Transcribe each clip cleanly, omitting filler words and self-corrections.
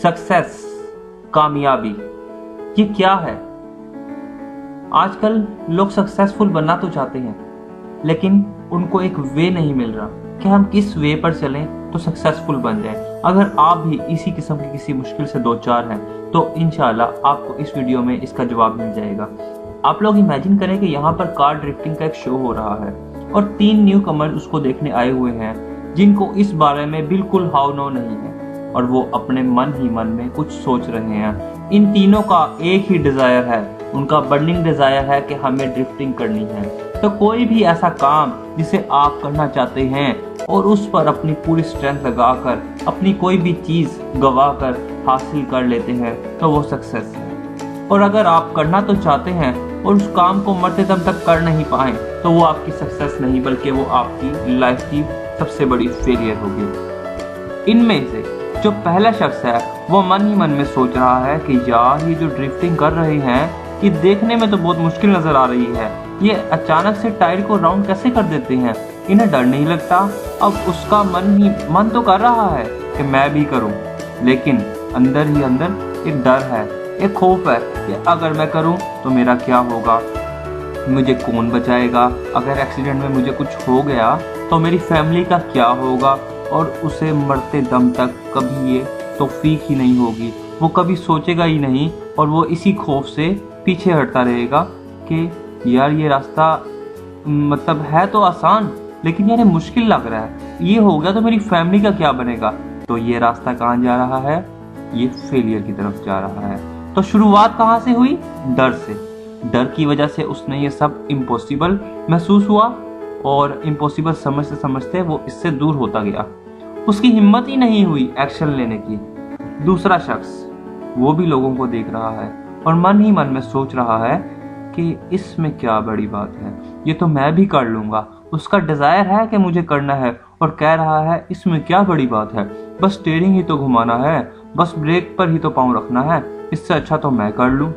Success, कामयाबी, ये क्या है? आजकल लोग सक्सेसफुल बनना तो चाहते हैं, लेकिन उनको एक वे नहीं मिल रहा कि हम किस वे पर चलें तो सक्सेसफुल बन जाएं। अगर आप भी इसी किस्म की किसी मुश्किल से दो चार हैं तो इंशाल्लाह आपको इस वीडियो में इसका जवाब मिल जाएगा। आप लोग इमेजिन करें कि यहाँ पर कार ड्रिफ्टिंग का एक शो हो रहा है और 3 न्यू कमर उसको देखने आए हुए हैं जिनको इस बारे में बिल्कुल हाव नो नहीं है और वो अपने मन ही मन में कुछ सोच रहे हैं। इन तीनों का एक ही डिजायर है, उनका बर्निंग डिजायर है कि हमें ड्रिफ्टिंग करनी है। तो कोई भी ऐसा काम जिसे आप करना चाहते हैं और उस पर अपनी पूरी स्ट्रेंथ लगाकर अपनी कोई भी चीज गवाकर हासिल कर लेते हैं तो वो सक्सेस है। और अगर आप करना तो चाहते हैं और उस काम को मरते दम तक कर नहीं पाए तो वो आपकी सक्सेस नहीं बल्कि वो आपकी लाइफ की सबसे बड़ी फेलियर होगी। इनमें से जो पहला शख्स है वो मन ही मन में सोच रहा है कि यार ये जो ड्रिफ्टिंग कर रहे हैं ये देखने में तो बहुत मुश्किल नजर आ रही है, ये अचानक से टायर को राउंड कैसे कर देते हैं, इन्हें डर नहीं लगता। अब उसका मन तो कर रहा है कि मैं भी करूं, लेकिन अंदर ही अंदर एक डर है, एक खौफ है कि अगर मैं करूं तो मेरा क्या होगा, मुझे कौन बचाएगा, अगर एक्सीडेंट में मुझे कुछ हो गया तो मेरी फैमिली का क्या होगा। और उसे मरते दम तक कभी ये तौफीक ही नहीं होगी, वो कभी सोचेगा ही नहीं और वो इसी खौफ से पीछे हटता रहेगा कि यार ये रास्ता मतलब है तो आसान लेकिन यार मुश्किल लग रहा है, ये हो गया तो मेरी फैमिली का क्या बनेगा। तो ये रास्ता कहाँ जा रहा है? ये फेलियर की तरफ जा रहा है। तो शुरुआत कहाँ से हुई? डर से। डर की वजह से उसने ये सब इम्पॉसिबल महसूस हुआ और इम्पॉसिबल समझते समझते वो इससे दूर होता गया। उसकी हिम्मत ही नहीं हुई एक्शन लेने की। दूसरा शख्स वो भी लोगों को देख रहा है और मन ही मन में सोच रहा है कि इसमें क्या बड़ी बात है, ये तो मैं भी कर लूंगा। उसका डिजायर है कि मुझे करना है और कह रहा है इसमें क्या बड़ी बात है, बस स्टीयरिंग ही तो घुमाना है, बस ब्रेक पर ही तो पाँव रखना है, इससे अच्छा तो मैं कर लूं।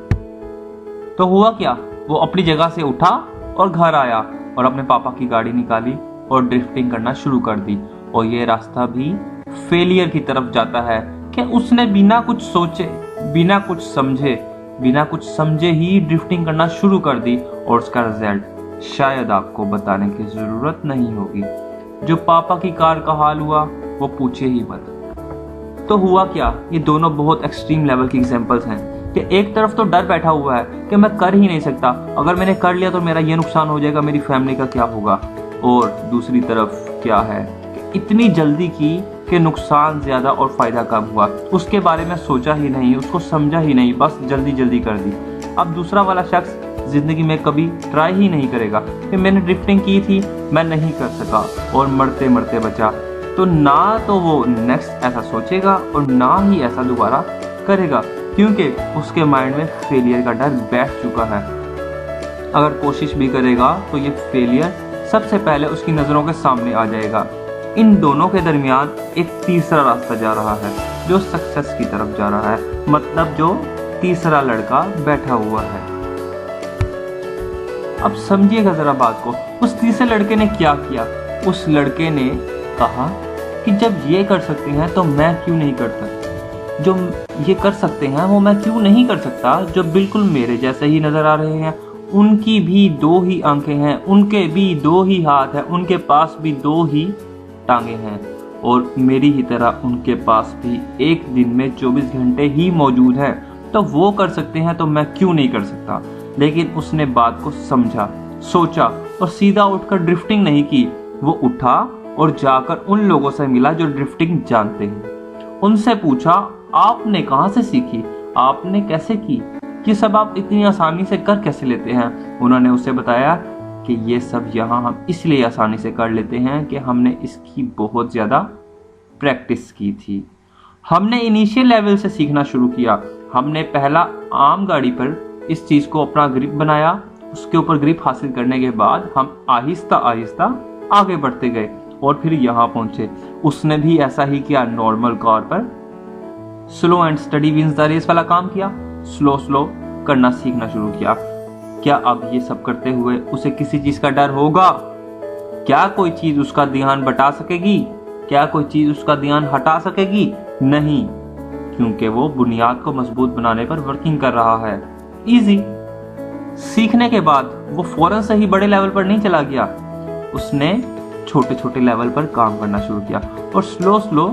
तो हुआ क्या, वो अपनी जगह से उठा और घर आया और अपने पापा की गाड़ी निकाली और ड्रिफ्टिंग करना शुरू कर दी। और ये रास्ता भी फेलियर की तरफ जाता है कि उसने बिना कुछ सोचे, बिना कुछ समझे ही ड्रिफ्टिंग करना शुरू कर दी और उसका रिजल्ट शायद आपको बताने की जरूरत नहीं होगी। जो पापा की कार का हाल हुआ वो पूछे ही मत। तो हुआ क्या, ये दोनों बहुत एक्सट्रीम लेवल की एग्जांपल्स हैं कि एक तरफ तो डर बैठा हुआ है कि मैं कर ही नहीं सकता, अगर मैंने कर लिया तो मेरा ये नुकसान हो जाएगा, मेरी फैमिली का क्या होगा। और दूसरी तरफ क्या है कि इतनी जल्दी की कि नुकसान ज्यादा और फायदा कम हुआ, उसके बारे में सोचा ही नहीं, उसको समझा ही नहीं, बस जल्दी जल्दी कर दी। अब दूसरा वाला शख्स जिंदगी में कभी ट्राई ही नहीं करेगा कि मैंने ड्रिफ्टिंग की थी, मैं नहीं कर सका और मरते मरते बचा। तो ना तो वो नेक्स्ट ऐसा सोचेगा और ना ही ऐसा दोबारा करेगा, क्योंकि उसके माइंड में फेलियर का डर बैठ चुका है। अगर कोशिश भी करेगा तो ये फेलियर सबसे पहले उसकी नजरों के सामने आ जाएगा। इन दोनों के दरमियान एक तीसरा रास्ता जा रहा है जो सक्सेस की तरफ जा रहा है, मतलब जो तीसरा लड़का बैठा हुआ है। अब समझिएगा जरा बात को। उस तीसरे लड़के ने क्या किया? उस लड़के ने कहा कि जब ये कर सकते हैं तो मैं क्यों नहीं करता, जो ये कर सकते हैं वो मैं क्यों नहीं कर सकता, जो बिल्कुल मेरे जैसे ही नजर आ रहे हैं, उनकी भी 2 ही आंखें हैं, उनके भी 2 ही हाथ हैं, उनके पास भी 2 ही टांगे हैं और मेरी ही तरह उनके पास भी एक दिन में 24 घंटे ही मौजूद है। तो वो कर सकते हैं तो मैं क्यों नहीं कर सकता। लेकिन उसने बात को समझा, सोचा और सीधा उठकर ड्रिफ्टिंग नहीं की। वो उठा और जाकर उन लोगों से मिला जो ड्रिफ्टिंग जानते हैं। उनसे पूछा आपने कहाँ से सीखी, आपने कैसे की, ये सब आप इतनी आसानी से कर कैसे लेते हैं। उन्होंने उसे बताया कि ये सब यहाँ हम इसलिए आसानी से कर लेते हैं कि हमने इसकी बहुत ज़्यादा प्रैक्टिस की थी। हमने इनिशियल लेवल से सीखना शुरू किया। हमने पहला आम गाड़ी पर इस चीज़ को अपना ग्रिप बनाया, उसके ऊपर ग्रिप हासिल करने के बाद हम आहिस्ता आहिस्ता आगे बढ़ते गए और फिर यहाँ पहुंचे। उसने भी ऐसा ही किया, नॉर्मल कार पर slow and steady wins the race वाला काम किया, स्लो स्लो करना सीखना शुरू किया। क्या अब ये सब करते हुए उसे किसी चीज का डर होगा? क्या कोई चीज उसका ध्यान बटा सकेगी? क्या कोई चीज उसका ध्यान हटा सकेगी? नहीं। क्योंकि वो बुनियाद को मजबूत बनाने पर वर्किंग कर रहा है। इजी। सीखने के बाद वो फौरन से ही बड़े लेवल पर नहीं चला गया, उसने छोटे छोटे लेवल पर काम करना शुरू किया और स्लो स्लो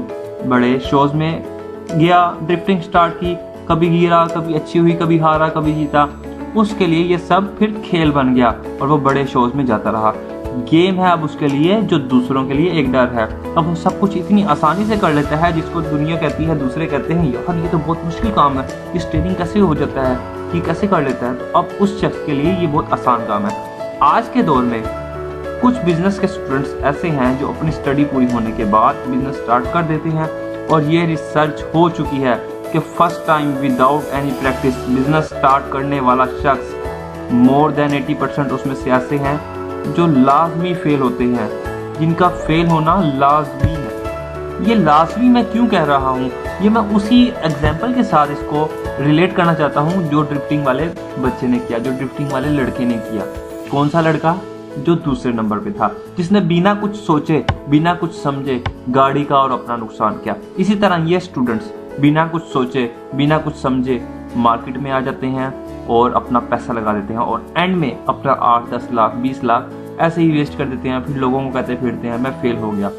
बड़े शोज में गया, ड्रिफ्टिंग स्टार्ट की, कभी गिरा, कभी अच्छी हुई, कभी हारा, कभी जीता। उसके लिए ये सब फिर खेल बन गया और वो बड़े शोज में जाता रहा। गेम है अब उसके लिए जो दूसरों के लिए एक डर है। अब वो सब कुछ इतनी आसानी से कर लेता है जिसको दुनिया कहती है, दूसरे कहते हैं यार ये तो बहुत मुश्किल काम है, इस ट्रेनिंग कैसे हो जाता है, ये कैसे कर लेता है। तो अब उस शख्स के लिए ये बहुत आसान काम है। आज के दौर में कुछ बिजनेस के स्टूडेंट्स ऐसे हैं जो अपनी स्टडी पूरी होने के बाद बिजनेस स्टार्ट कर देते हैं और ये रिसर्च हो चुकी है कि first time without any practice business start करने वाला शख्स मोर देन 80% उसमें से ऐसे हैं जो लाजमी फेल होते हैं, जिनका फेल होना लाजमी है। ये लाजमी मैं क्यों कह रहा हूँ, ये मैं उसी एग्जाम्पल के साथ इसको रिलेट करना चाहता हूँ जो ड्रिफ्टिंग वाले बच्चे ने किया, जो ड्रिफ्टिंग वाले लड़के ने किया। कौन सा लड़का? जो दूसरे नंबर पे था, जिसने बिना कुछ सोचे, बिना कुछ समझे गाड़ी का और अपना नुकसान किया। इसी तरह ये स्टूडेंट्स बिना कुछ सोचे, बिना कुछ समझे मार्केट में आ जाते हैं और अपना पैसा लगा देते हैं और एंड में अपना 8-10 लाख 20 लाख ऐसे ही वेस्ट कर देते हैं। फिर लोगों को कहते फिरते हैं मैं फेल हो गया,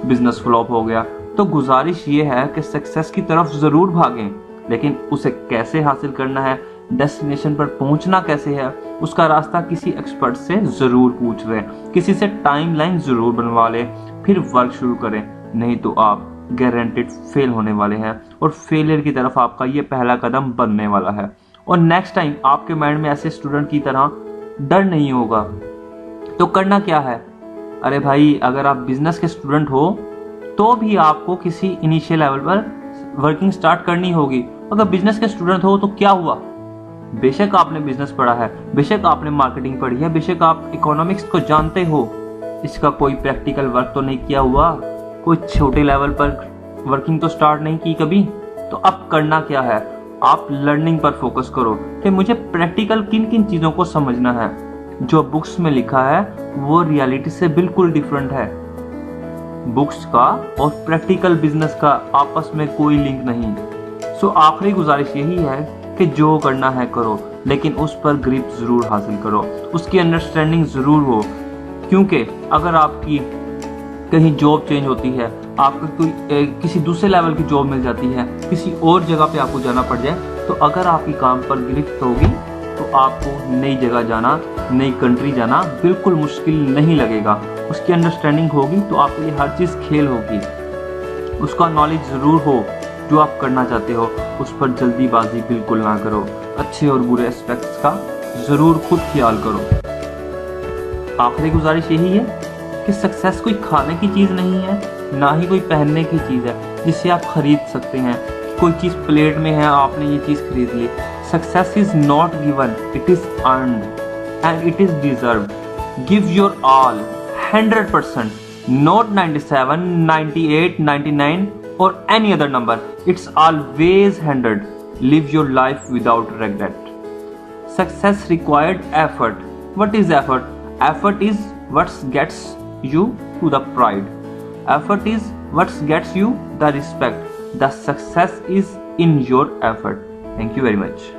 बिजनेस फ्लॉप हो गया। तो गुजारिश ये है कि सक्सेस की तरफ जरूर भागें, लेकिन उसे कैसे हासिल करना है, डेस्टिनेशन पर पहुंचना कैसे है, उसका रास्ता किसी एक्सपर्ट से जरूर पूछ लें, किसी से टाइमलाइन जरूर बनवा लें, फिर वर्क शुरू करें। नहीं तो आप गारंटेड फेल होने वाले हैं और फेलियर की तरफ आपका ये पहला कदम बनने वाला है। और नेक्स्ट टाइम आपके माइंड में ऐसे स्टूडेंट की तरह डर नहीं होगा। तो करना क्या है? अरे भाई, अगर आप बिजनेस के स्टूडेंट हो तो भी आपको किसी इनिशियल लेवल पर वर्किंग स्टार्ट करनी होगी। अगर बिजनेस के स्टूडेंट हो तो क्या हुआ, बेशक आपने बिजनेस पढ़ा है, बेशक आपने मार्केटिंग पढ़ी है, बेशक आप इकोनॉमिक्स को जानते हो, इसका कोई प्रैक्टिकल वर्क तो नहीं किया हुआ, कोई छोटे लेवल पर वर्किंग तो स्टार्ट नहीं की कभी। तो अब करना क्या है? आप लर्निंग पर फोकस करो कि मुझे प्रैक्टिकल किन किन चीजों को समझना है। जो बुक्स में लिखा है वो रियलिटी से बिल्कुल डिफरेंट है। बुक्स का और प्रैक्टिकल बिजनेस का आपस में कोई लिंक नहीं। सो आखिरी गुजारिश यही है कि जो करना है करो, लेकिन उस पर ग्रिप जरूर हासिल करो, उसकी अंडरस्टैंडिंग जरूर हो। क्योंकि अगर आपकी कहीं जॉब चेंज होती है, आपको कोई किसी दूसरे लेवल की जॉब मिल जाती है, किसी और जगह पे आपको जाना पड़ जाए, तो अगर आपकी काम पर गिरफ्त होगी तो आपको नई जगह जाना, नई कंट्री जाना बिल्कुल मुश्किल नहीं लगेगा। उसकी अंडरस्टैंडिंग होगी तो आपके लिए हर चीज़ खेल होगी। उसका नॉलेज ज़रूर हो जो आप करना चाहते हो, उस पर जल्दीबाजी बिल्कुल ना करो। अच्छे और बुरे एस्पेक्ट्स का ज़रूर खुद ख्याल करो। आखिरी गुजारिश यही है कि सक्सेस कोई खाने की चीज़ नहीं है, ना ही कोई पहनने की चीज़ है जिसे आप खरीद सकते हैं। कोई चीज़ प्लेट में है, आपने ये चीज़ खरीद ली। Success is not given, it is earned and it is deserved. Give your all 100%, not 97, 98, 99 or any other number. It's always 100. Live your life without regret. Success required effort. What is effort? Effort is what gets you to the pride. Effort is what gets you the respect. The success is in your effort. Thank you very much.